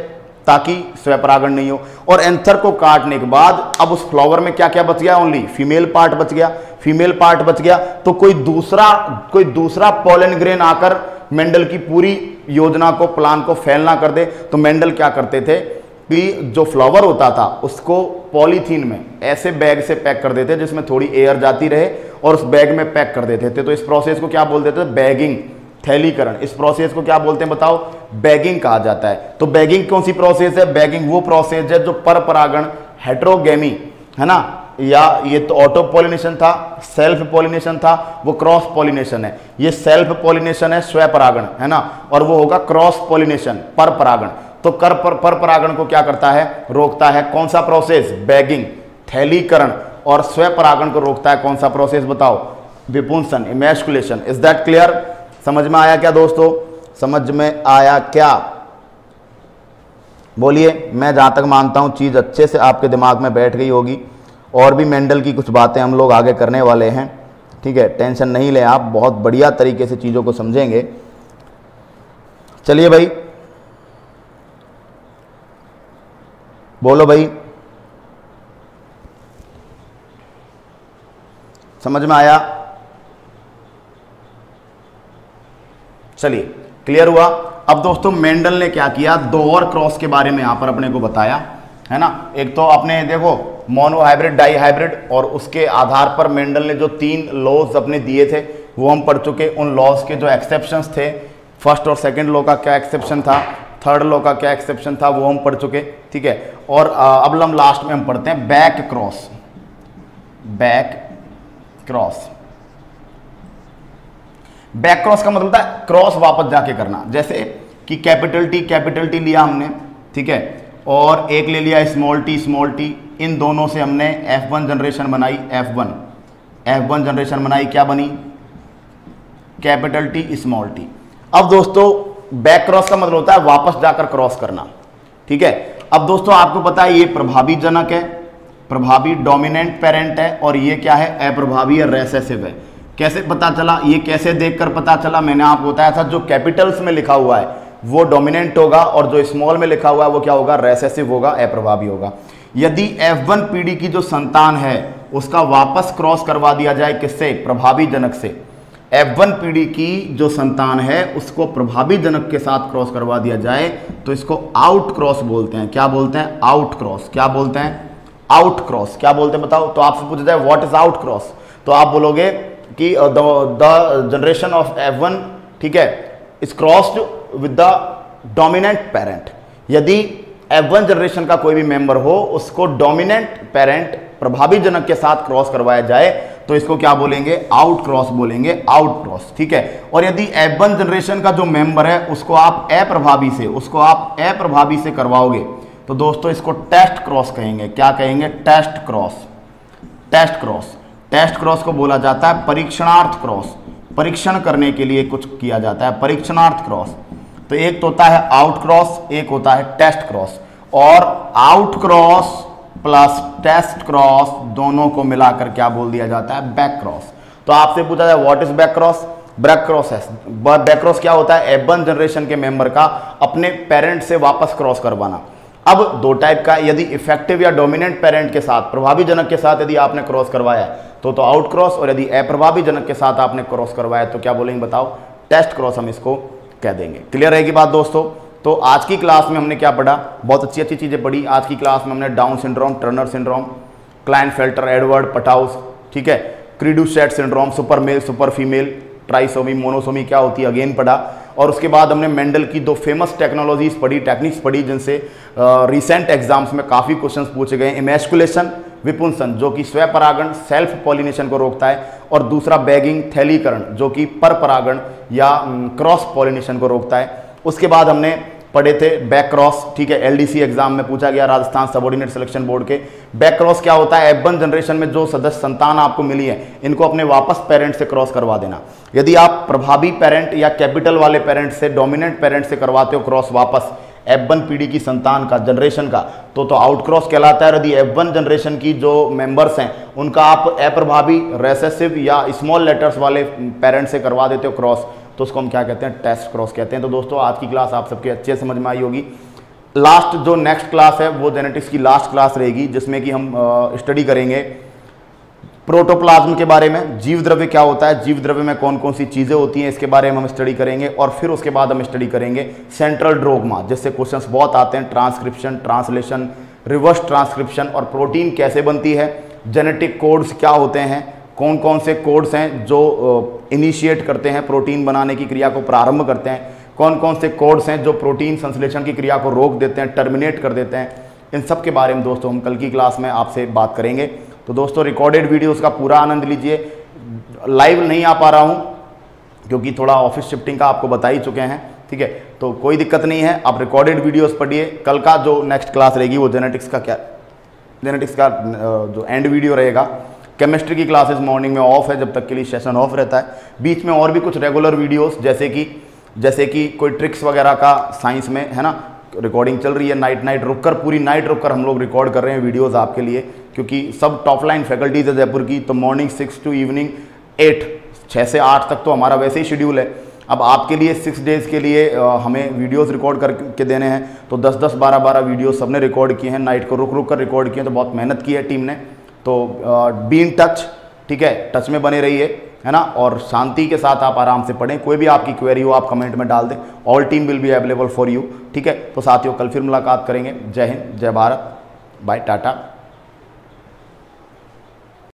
ताकि स्वपरागण नहीं हो, और एंथर को काटने के बाद अब उस फ्लावर में क्या क्या बच गया, ओनली फीमेल पार्ट बच गया। फीमेल पार्ट बच गया तो कोई दूसरा पोलन ग्रेन आकर मेंडल की पूरी योजना को, प्लान को फेल ना कर दे। तो मेंडल क्या करते थे कि जो फ्लावर होता था उसको पॉलीथीन में ऐसे बैग से पैक कर देते जिसमें थोड़ी एयर जाती रहे, और उस बैग में पैक कर देते थे। तो इस प्रोसेस को क्या बोलते थे, बैगिंग, थैलीकरण। इस प्रोसेस को क्या बोलते हैं बताओ, बैगिंग कहा जाता है। तो बैगिंग कौन सी प्रोसेस है, बैगिंग वो प्रोसेस है जो परपरागण, हेट्रोगेमी है ना, या ये तो ऑटो पॉलिनेशन था, सेल्फ पॉलिनेशन था, वो क्रॉस पॉलिनेशन है। ये सेल्फ पॉलिनेशन है, स्वपरागण है ना, और वो होगा क्रॉस पॉलिनेशन, परपरागण। तो परपरागण को क्या करता है, रोकता है कौन सा प्रोसेस, बैगिंग, थैलीकरण। और स्वपरागण को रोकता है कौन सा प्रोसेस बताओ, विपुंसन, एमैस्कुलेशन। Is that clear? समझ में आया क्या दोस्तों, समझ में आया क्या, बोलिए। मैं जहां तक मानता हूं चीज अच्छे से आपके दिमाग में बैठ गई होगी, और भी मेंडल की कुछ बातें हम लोग आगे करने वाले हैं, ठीक है, टेंशन नहीं लें आप, बहुत बढ़िया तरीके से चीज़ों को समझेंगे। चलिए भाई, बोलो भाई, समझ में आया? चलिए, क्लियर हुआ। अब दोस्तों मेंडल ने क्या किया, दो और क्रॉस के बारे में यहां पर अपने को बताया है ना। एक तो अपने देखो मोनो हाइब्रिड, डाई हाइब्रिड, और उसके आधार पर मेंडल ने जो 3 लॉज अपने दिए थे वो हम पढ़ चुके। उन लॉज के जो एक्सेप्शंस थे, फर्स्ट और सेकंड लॉ का क्या एक्सेप्शन था, थर्ड लॉ का क्या एक्सेप्शन था, वो हम पढ़ चुके, ठीक है। और अब हम लास्ट में हम पढ़ते हैं back cross. Back cross, back cross का मतलब होता है क्रॉस वापस जाके करना। जैसे कि कैपिटल टी लिया हमने, ठीक है, और एक ले लिया स्मॉल टी, इन दोनों से हमने F1 जनरेशन बनाई, F1 जनरेशन बनाई, क्या बनी, कैपिटल टी स्मॉल टी। अब दोस्तों बैक क्रॉस का मतलब होता है वापस जाकर क्रॉस करना, ठीक है। अब दोस्तों आपको पता है ये प्रभावी जनक है, प्रभावी डोमिनेंट पेरेंट है, और ये क्या है, अप्रभावी या रेसेसिव है। कैसे पता चला, ये कैसे देखकर पता चला, मैंने आपको बताया था जो कैपिटल्स में लिखा हुआ है वो डोमिनेंट होगा, और जो स्मॉल में लिखा हुआ है वो क्या होगा, रेसेसिव होगा, अप्रभावी होगा। यदि F1 पीढ़ी की जो संतान है उसका वापस क्रॉस करवा दिया जाए, किससे, प्रभावी जनक से, F1 पीढ़ी की जो संतान है उसको प्रभावी जनक के साथ क्रॉस करवा दिया जाए तो इसको आउट क्रॉस बोलते हैं। क्या बोलते हैं, आउट क्रॉस। क्या बोलते हैं, आउट क्रॉस। क्या बोलते हैं बताओ। तो आपसे पूछा जाए व्हाट इज आउट क्रॉस, तो आप बोलोगे कि द जनरेशन ऑफ F1, ठीक है, is crossed with the dominant parent. यदि F1 जनरेशन का कोई भी मेंबर हो, उसको डोमिनेंट पेरेंट प्रभावी जनक के साथ क्रॉस करवाया जाए तो इसको क्या बोलेंगे, आउट क्रॉस बोलेंगे, आउट क्रॉस, ठीक है। और यदि F1 जनरेशन का जो मेंबर है उसको आप अप्रभावी से करवाओगे तो दोस्तों इसको टेस्ट क्रॉस कहेंगे। क्या कहेंगे, test cross. Test cross, test cross को बोला जाता है परीक्षणार्थ क्रॉस, परीक्षण करने के लिए कुछ किया जाता है, परीक्षणार्थ क्रॉस। तो एक तो होता है आउट क्रॉस, एक होता है टेस्ट क्रॉस, और out cross plus test cross दोनों को मिलाकर क्या बोल दिया जाता है, बैक क्रॉस। तो आपसे पूछा जाए what is back cross, back cross है, बैक क्रॉस क्या होता है, F1 जनरेशन के मेंबर का अपने पेरेंट से वापस क्रॉस करवाना। अब दो टाइप का, यदि इफेक्टिव या डोमिनेंट पेरेंट के साथ, प्रभावी जनक के साथ यदि आपने क्रॉस करवाया तो आउट क्रॉस, और यदि अप्रभावी जनक के साथ आपने क्रॉस करवाया तो क्या बोलेंगे बताओ, टेस्ट क्रॉस हम इसको कह देंगे। क्लियर रहेगी बात दोस्तों। तो आज की क्लास में हमने क्या पढ़ा, बहुत अच्छी अच्छी चीजें पढ़ी। आज की क्लास में हमने down syndrome, Turner syndrome, Klinefelter Edward Patau's, ठीक है, cri du chat syndrome, super male super female, trisomy monosomy क्या होती है अगेन पढ़ा। और उसके बाद हमने मेंडल की दो फेमस टेक्नोलॉजीज पढ़ी, टेक्निक्स पढ़ी, जिनसे रिसेंट एग्जाम्स में काफ़ी क्वेश्चंस पूछे गए। इमेस्कुलेशन, विपुंसन, जो कि स्वपरागण सेल्फ पॉलिनेशन को रोकता है, और दूसरा बैगिंग, थैलीकरण, जो कि पर परागण या क्रॉस पॉलिनेशन को रोकता है। उसके बाद हमने पढ़े थे बैक क्रॉस, ठीक है, LDC एग्जाम में पूछा गया, राजस्थान सबऑर्डिनेट सिलेक्शन बोर्ड के। बैक क्रॉस क्या होता है, F1 जनरेशन में जो सदस्य संतान आपको मिली है इनको अपने वापस पेरेंट से क्रॉस करवा देना। यदि आप प्रभावी पेरेंट या कैपिटल वाले पेरेंट से डोमिनेंट पेरेंट से करवाते हो क्रॉस वापस F1 पीढ़ी की संतान का, जनरेशन का, तो आउट क्रॉस कहलाता है। यदि F1 जनरेशन की जो मेंबर्स हैं उनका आप अप्रभावी, रेसेसिव या स्मॉल लेटर्स वाले पेरेंट से करवा देते हो क्रॉस तो उसको हम क्या कहते हैं, टेस्ट क्रॉस कहते हैं। तो दोस्तों आज की क्लास आप सबके अच्छे समझ में आई होगी। लास्ट जो नेक्स्ट क्लास है वो जेनेटिक्स की लास्ट क्लास रहेगी, जिसमें कि हम स्टडी करेंगे प्रोटोप्लाज्म के बारे में, जीव द्रव्य क्या होता है, जीव द्रव्य में कौन कौन सी चीज़ें होती हैं, इसके बारे में हम स्टडी करेंगे। और फिर उसके बाद हम स्टडी करेंगे सेंट्रल डोग्मा, जिससे क्वेश्चंस बहुत आते हैं, ट्रांसक्रिप्शन, ट्रांसलेशन, रिवर्स ट्रांसक्रिप्शन, और प्रोटीन कैसे बनती है, जेनेटिक कोड्स क्या होते हैं, कौन कौन से कोड्स हैं जो इनिशिएट करते हैं प्रोटीन बनाने की क्रिया को प्रारंभ करते हैं, कौन कौन से कोड्स हैं जो प्रोटीन संश्लेषण की क्रिया को रोक देते हैं, टर्मिनेट कर देते हैं। इन सब के बारे में दोस्तों हम कल की क्लास में आपसे बात करेंगे। तो दोस्तों रिकॉर्डेड वीडियोस का पूरा आनंद लीजिए। लाइव नहीं आ पा रहा हूं क्योंकि थोड़ा ऑफिस शिफ्टिंग का आपको बता ही चुके हैं, ठीक है, तो कोई दिक्कत नहीं है, आप रिकॉर्डेड वीडियोस पढ़िए। कल का जो नेक्स्ट क्लास रहेगी वो जेनेटिक्स का जो एंड वीडियो रहेगा। केमिस्ट्री की क्लासेस मॉर्निंग में ऑफ है, जब तक के लिए सेशन ऑफ रहता है। बीच में और भी कुछ रेगुलर वीडियोस जैसे कि कोई ट्रिक्स वगैरह का साइंस में है ना, रिकॉर्डिंग चल रही है, नाइट रुककर, पूरी नाइट रुककर हम लोग रिकॉर्ड कर रहे हैं वीडियोस आपके लिए, क्योंकि सब टॉप लाइन फैकल्टीज है जयपुर की। तो मॉर्निंग 6 टू इवनिंग 8, 6 से 8 तक तो हमारा वैसे ही शेड्यूल है। अब आपके लिए 6 डेज़ के लिए हमें वीडियोस रिकॉर्ड करके देने हैं, तो 10-10, 12-12 वीडियोस सबने रिकॉर्ड किए हैं, नाइट को रुक कर रिकॉर्ड किए हैं, तो बहुत मेहनत की है टीम ने। तो बी इन टच, ठीक है, टच में बने रहिए, है ना, और शांति के साथ आप आराम से पढ़ें। कोई भी आपकी क्वेरी हो आप कमेंट में डाल दें, all team will be available for you, ठीक है। तो साथियों कल फिर मुलाकात करेंगे। जय हिंद, जय भारत, बाय, टाटा।